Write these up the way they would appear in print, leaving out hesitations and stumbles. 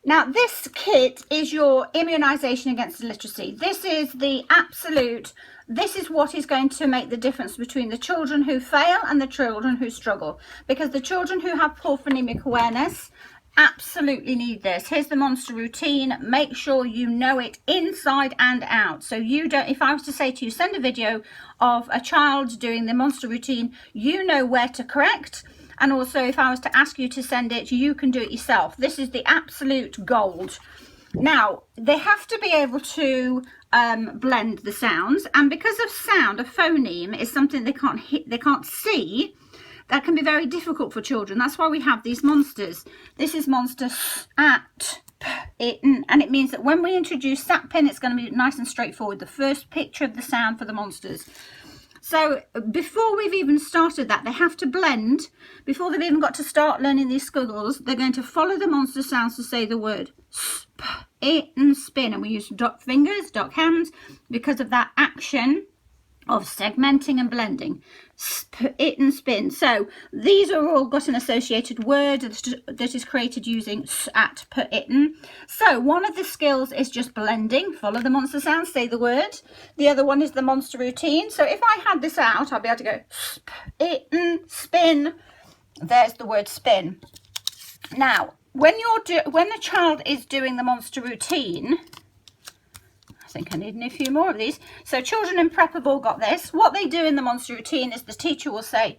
Now, this kit is your immunisation against illiteracy. This is the absolute, this is what is going to make the difference between the children who fail and the children who struggle. Because the children who have poor phonemic awareness absolutely need this. Here's the monster routine. Make sure you know it inside and out. So you don't, if I was to say to you, send a video of a child doing the monster routine, you know where to correct. And also, if I was to ask you to send it, you can do it yourself. This is the absolute gold. Now, they have to be able to blend the sounds. And because of sound, a phoneme is something they can't hit, they can't see. That can be very difficult for children. That's why we have these monsters. This is monster at it, and it means that when we introduce that pen, it's going to be nice and straightforward. The first picture of the sound for the monsters. So before we've even started that, they have to blend. Before they've even got to start learning these squiggles, they're going to follow the monster sounds to say the word it and spin. And we use dot fingers, dot hands, because of that action of segmenting and blending. It and spin. So these are all got an associated word that is created using at per itten. So one of the skills is just blending. Follow the monster sound, say the word. The other one is the monster routine. So if I had this out, I'll be able to go itten, spin. There's the word spin. Now, when the child is doing the monster routine, I think I need a few more of these. So children in prep have all got this. What they do in the monster routine is the teacher will say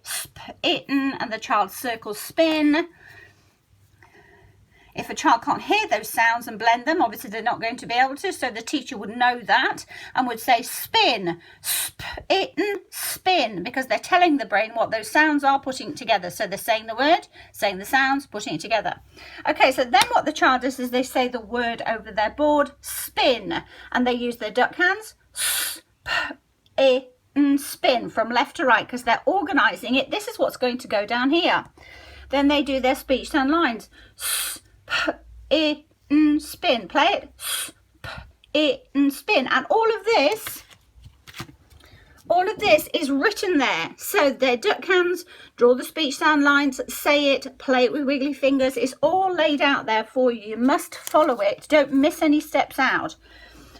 itten and the child circles spin. If a child can't hear those sounds and blend them, obviously they're not going to be able to, so the teacher would know that and would say spin, itten, spin, because they're telling the brain what those sounds are, putting it together. So they're saying the word, saying the sounds, putting it together. Okay, so then what the child does is they say the word over their board, spin, and they use their duck hands, spin from left to right, because they're organising it. This is what's going to go down here. Then they do their speech sound lines. Spin. Play it. Spin. And all of this is written there. So their duck hands, draw the speech sound lines, say it, play it with wiggly fingers. It's all laid out there for you. You must follow it. Don't miss any steps out.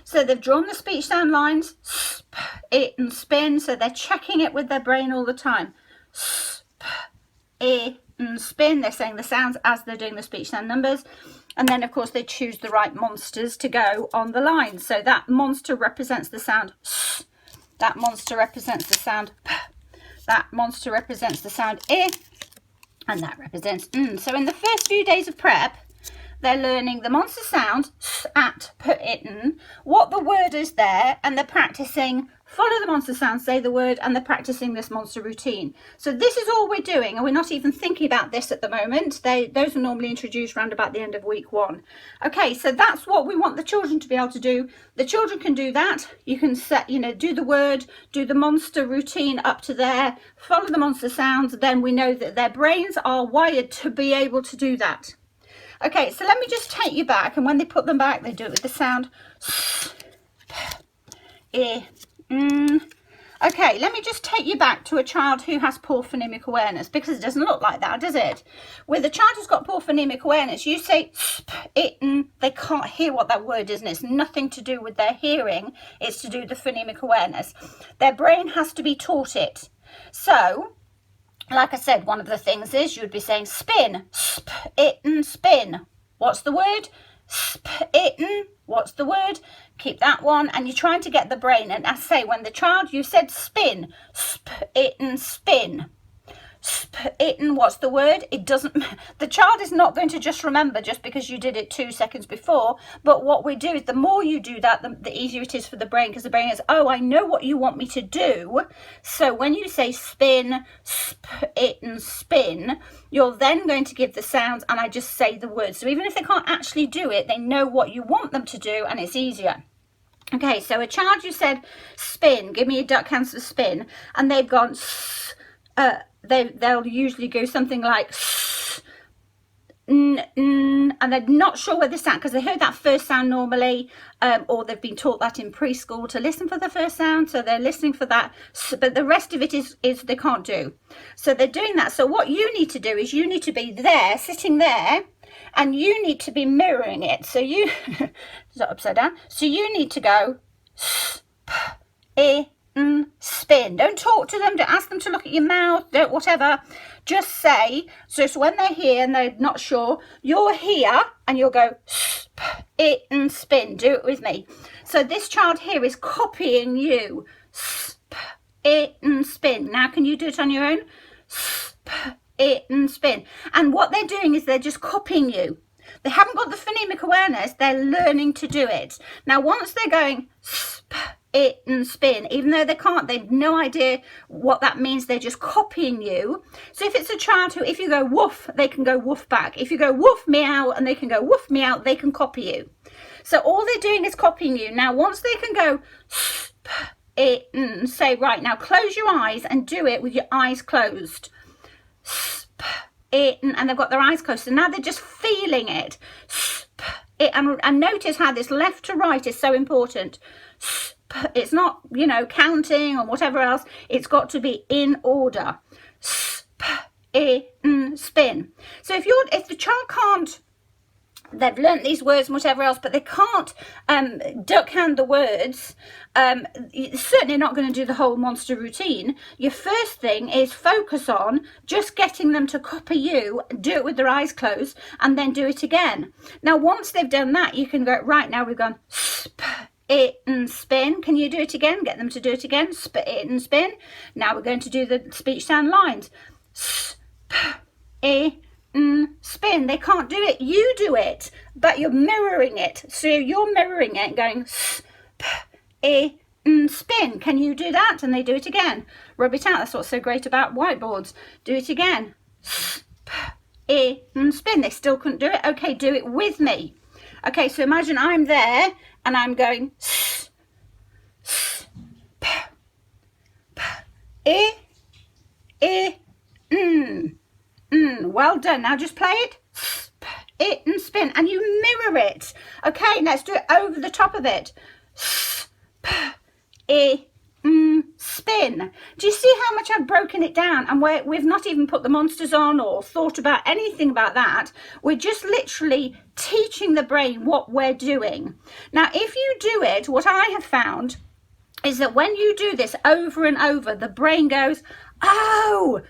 So they've drawn the speech sound lines, it and spin. So they're checking it with their brain all the time. And spin. They're saying the sounds as they're doing the speech sound numbers, and then of course they choose the right monsters to go on the line. So that monster represents the sound that monster represents the sound that monster represents the sound and that represents So in the first few days of prep, they're learning the monster sound at per itten, what the word is there, and they're practicing follow the monster sound, say the word, and they're practicing this monster routine. So this is all we're doing, and we're not even thinking about this at the moment. Those are normally introduced around about the end of week 1. Okay, so that's what we want the children to be able to do. The children can do that. You can set, do the word, do the monster routine up to there, follow the monster sounds. Then we know that their brains are wired to be able to do that. Okay, so let me just take you back, and when they put them back, they do it with the sound. Okay, let me just take you back to a child who has poor phonemic awareness, because it doesn't look like that, does it? With a child who's got poor phonemic awareness, you say itten, they can't hear what that word is, and it's nothing to do with their hearing, it's to do with the phonemic awareness. Their brain has to be taught it. So, like I said, one of the things is you'd be saying spin, itten, spin. What's the word? Itten. What's the word? Keep that one. And you're trying to get the brain. And I say, when the child, you said spin, itten, spin. Itten, what's the word? It doesn't, the child is not going to just remember just because you did it 2 seconds before. But what we do is the more you do that, the easier it is for the brain, because the brain is, oh, I know what you want me to do. So when you say spin, itten, spin, you're then going to give the sounds, and I just say the words. So even if they can't actually do it, they know what you want them to do, and it's easier. Okay, so a child, you said spin, give me a duck hands for spin, and they've gone they'll usually go something like and they're not sure where the sound, because they heard that first sound normally, or they've been taught that in preschool to listen for the first sound, so they're listening for that, but the rest of it is they can't do. So they're doing that. So what you need to do is you need to be there, sitting there, and you need to be mirroring it. So you, is that upside down? So you need to go spin. Don't talk to them, don't ask them to look at your mouth, don't whatever. Just say, so when they're here and they're not sure, you're here and you'll go spin. Do it with me. So this child here is copying you. Spin. Now can you do it on your own? Spin. And what they're doing is they're just copying you. They haven't got the phonemic awareness, they're learning to do it. Now once they're going spin, even though they can't, they've no idea what that means, they're just copying you. So if it's a child who, if you go woof, they can go woof back. If you go woof meow and they can go woof meow, they can copy you. So all they're doing is copying you. Now once they can go say, right, now close your eyes and do it with your eyes closed. And they've got their eyes closed, so now they're just feeling it. And notice how this left to right is so important. It's not, you know, counting or whatever else. It's got to be in order. Spin. So if the child can't, they've learnt these words and whatever else, but they can't duckhand the words, you're certainly not going to do the whole monster routine. Your first thing is focus on just getting them to copy you, do it with their eyes closed, and then do it again. Now once they've done that, you can go, right, now we've gone spin. Can you do it again? Get them to do it again. Spin. Now we're going to do the speech sound lines. Spin. They can't do it, you do it, but you're mirroring it. So you're mirroring it, going spin. Can you do that? And they do it again. Rub it out. That's what's so great about whiteboards. Do it again. Spin. They still couldn't do it. Okay, do it with me. Okay, so imagine I'm there and I'm going well done. Now just play it and spin, and you mirror it. Okay, let's do it over the top of it. Spin. Do you see how much I've broken it down, and we've not even put the monsters on or thought about anything about that? We're just literally teaching the brain what we're doing. Now if you do it, what I have found is that when you do this over and over, the brain goes, oh,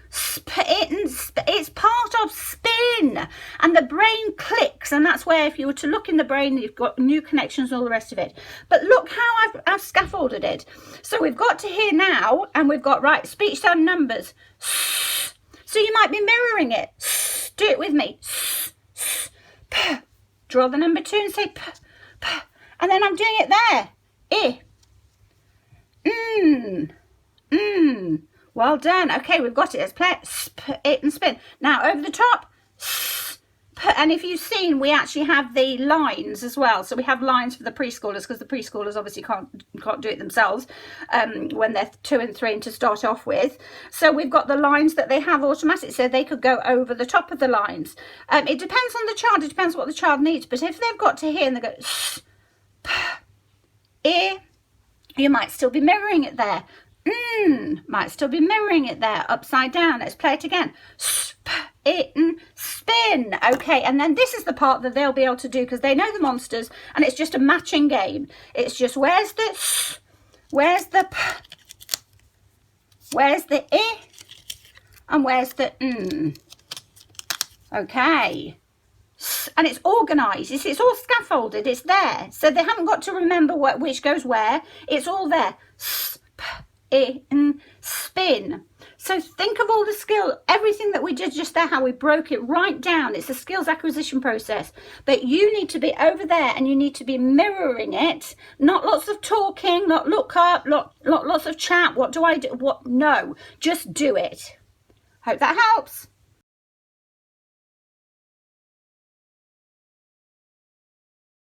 it's part of spin, and the brain clicks, and that's where if you were to look in the brain, you've got new connections and all the rest of it. But look how I've scaffolded it. So we've got to here now, and we've got, right, speech sound numbers. So you might be mirroring it. Do it with me. Draw the number 2 and say p, and then I'm doing it there. Well done. Okay, we've got it. Let's play it and spin. Now over the top. And if you've seen, we actually have the lines as well. So we have lines for the preschoolers, because the preschoolers obviously can't do it themselves when they're 2 and 3 and to start off with. So we've got the lines that they have automatic, so they could go over the top of the lines. It depends on the child. It depends what the child needs. But if they've got to here and they go you might still be mirroring it there. Might still be mirroring it there, upside down. Let's play it again. Spin. Okay, and then this is the part that they'll be able to do, because they know the monsters, and it's just a matching game. It's just where's the p, where's the I, and where's the Okay. And it's organised. It's all scaffolded. It's there. So they haven't got to remember which goes where. It's all there. Spin. So think of all the skill, everything that we did just there, how we broke it right down. It's a skills acquisition process. But you need to be over there and you need to be mirroring it. Not lots of talking, not look up, lots of chat. What do I do? What? No, just do it. Hope that helps.